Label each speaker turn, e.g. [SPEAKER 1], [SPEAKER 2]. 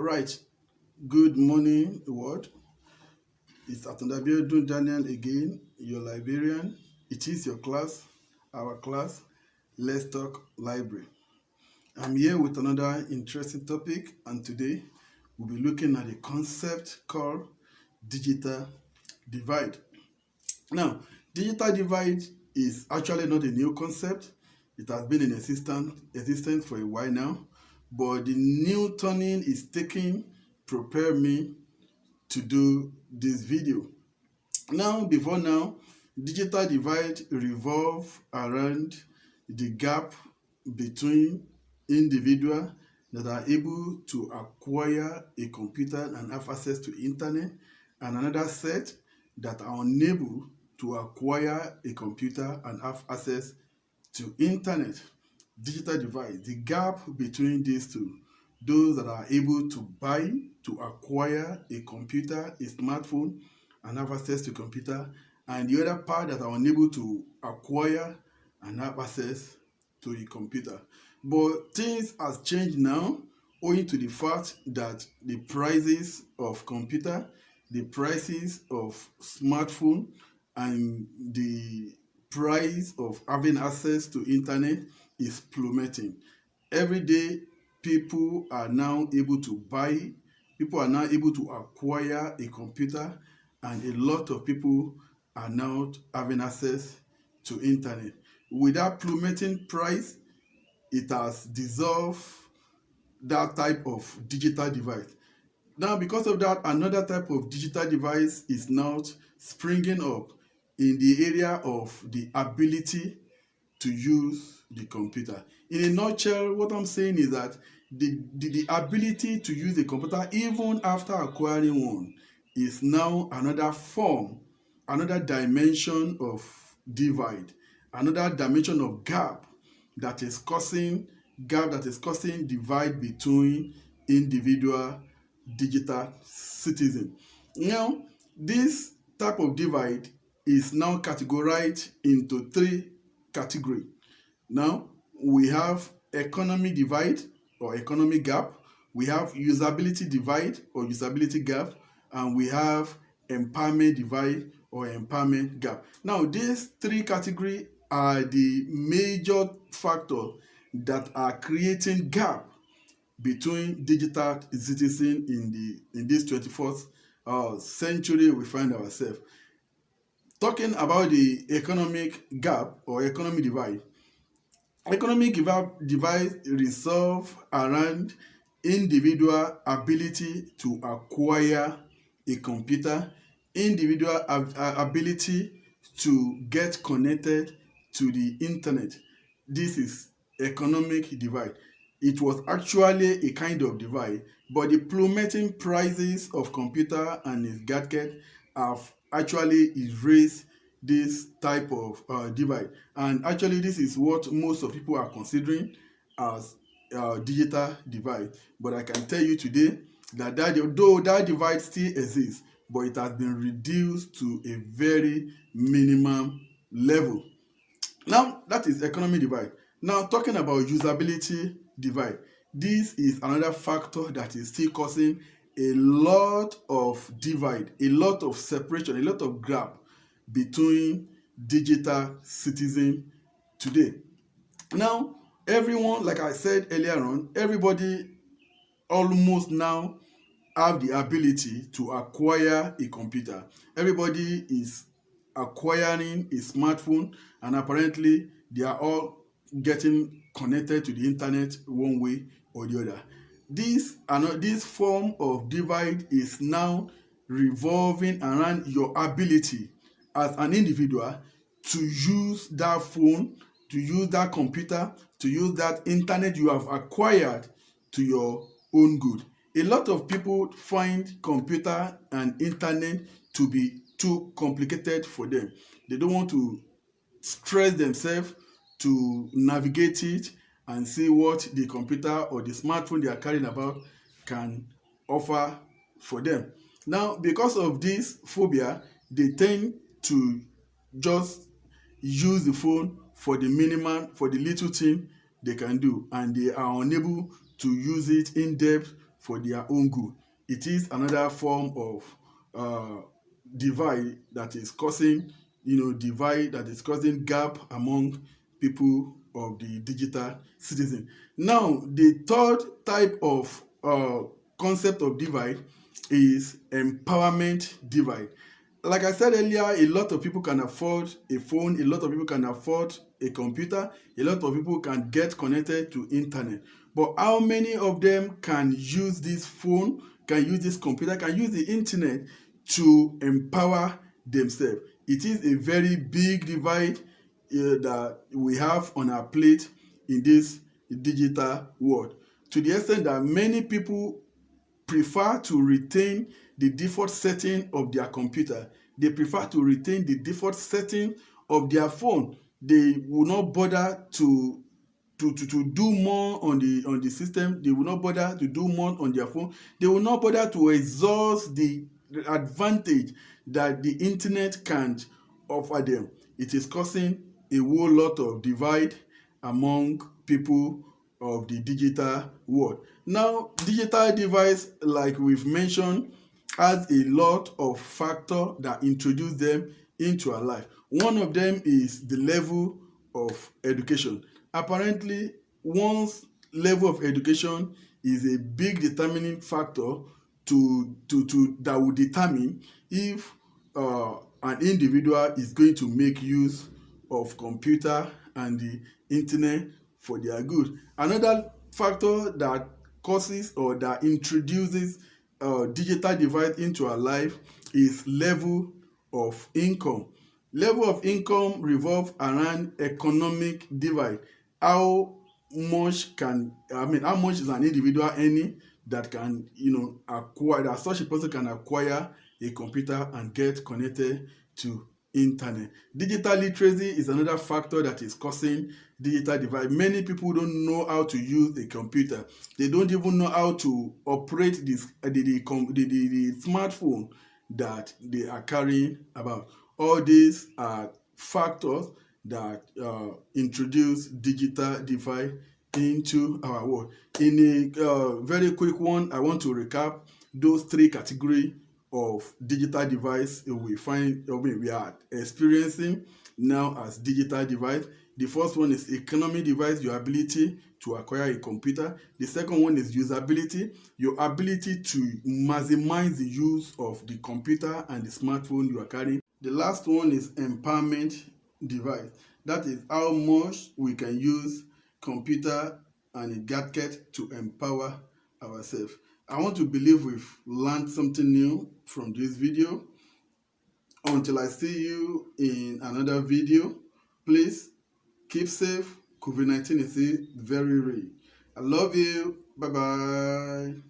[SPEAKER 1] right. Good morning, world. It's Atundabiodun Daniel again, your librarian. It is your class, our class. Let's talk library. I'm here with another interesting topic, and today we'll be looking at a concept called digital divide. Now, digital divide is actually not a new concept. It has been in existence for a while now, but the new turning is taking prepare me to do this video. Before now, digital divide revolve around the gap between individuals that are able to acquire a computer and have access to internet, and another set that are unable to acquire a computer and have access to internet. Digital divide, the gap between these two, those that are able to buy, to acquire a computer, a smartphone, and have access to computer, and the other part that are unable to acquire and have access to a computer. But things has changed now, owing to the fact that the prices of computer, the prices of smartphone, and the price of having access to internet is plummeting. Every day, people are now able to buy, people are now able to acquire a computer, and a lot of people are now having access to internet. With that plummeting price, it has dissolved that type of digital divide. Now, because of that, another type of digital device is now springing up in the area of the ability to use the computer. In a nutshell, what I'm saying is that the ability to use the computer, even after acquiring one, is now another form, another dimension of divide, another dimension of gap that is causing divide between individual digital citizen. Now, this type of divide is now categorized into three categories. Now, we have economy divide or economy gap, we have usability divide or usability gap, and we have empowerment divide or empowerment gap. Now, these three categories are the major factors that are creating gap between digital citizen in this 21st century we find ourselves. Talking about the economic gap or economy divide, economic divide resolve around individual ability to acquire a computer, individual ability to get connected to the internet. This is economic divide. It was actually a kind of divide, but the plummeting prices of computer and its gadget have actually erased this type of divide. And actually, this is what most of people are considering as digital divide. But I can tell you today that though that divide still exists, but it has been reduced to a very minimum level. Now, that is economy divide. Now, talking about usability divide, this is another factor that is still causing a lot of divide, a lot of separation, a lot of gap between digital citizens today. Now, everyone, like I said earlier on, everybody almost now have the ability to acquire a computer. Everybody is acquiring a smartphone, and apparently they are all getting connected to the internet one way or the other. This form of divide is now revolving around your ability as an individual to use that phone, to use that computer, to use that internet you have acquired to your own good. A lot of people find computer and internet to be too complicated for them. They don't want to stress themselves to navigate it and see what the computer or the smartphone they are carrying about can offer for them. Now, because of this phobia, they tend to just use the phone for the minimum, for the little thing they can do, and they are unable to use it in depth for their own good. It is another form of divide that is causing, divide that is causing gap among people of the digital citizen. Now, the third type of concept of divide is empowerment divide. Like I said earlier, a lot of people can afford a phone, a lot of people can afford a computer, a lot of people can get connected to internet. But how many of them can use this phone, can use this computer, can use the internet to empower themselves? It is a very big divide that we have on our plate in this digital world, to the extent that many people prefer to retain the default setting of their computer. They prefer to retain the default setting of their phone. They will not bother to do more on the system. They will not bother to do more on their phone. They will not bother to exhaust the advantage that the internet can offer them. It is causing a whole lot of divide among people of the digital world. Now, digital device, like we've mentioned, has a lot of factors that introduce them into our life. One of them is the level of education. Apparently, one's level of education is a big determining factor that will determine if an individual is going to make use of computer and the internet for their good. Another factor that causes or that introduces digital divide into our life is level of income. Level of income revolve around economic divide. How much how much is an individual earning that can, acquire, that such a person can acquire a computer and get connected to internet. Digital literacy is another factor that is causing digital divide. Many people don't know how to use a computer. They don't even know how to operate the smartphone that they are carrying about. All these are factors that introduce digital divide into our world. In a very quick one, I want to recap those three categories of digital device we are experiencing now as digital device. The first one is economic device, your ability to acquire a computer. The second one is usability, your ability to maximize the use of the computer and the smartphone you are carrying. The last one is empowerment device. That is how much we can use computer and a gadget to empower ourselves. I want to believe we've learned something new from this video. Until I see you in another video, please keep safe. COVID-19 is very real. I love you. Bye-bye.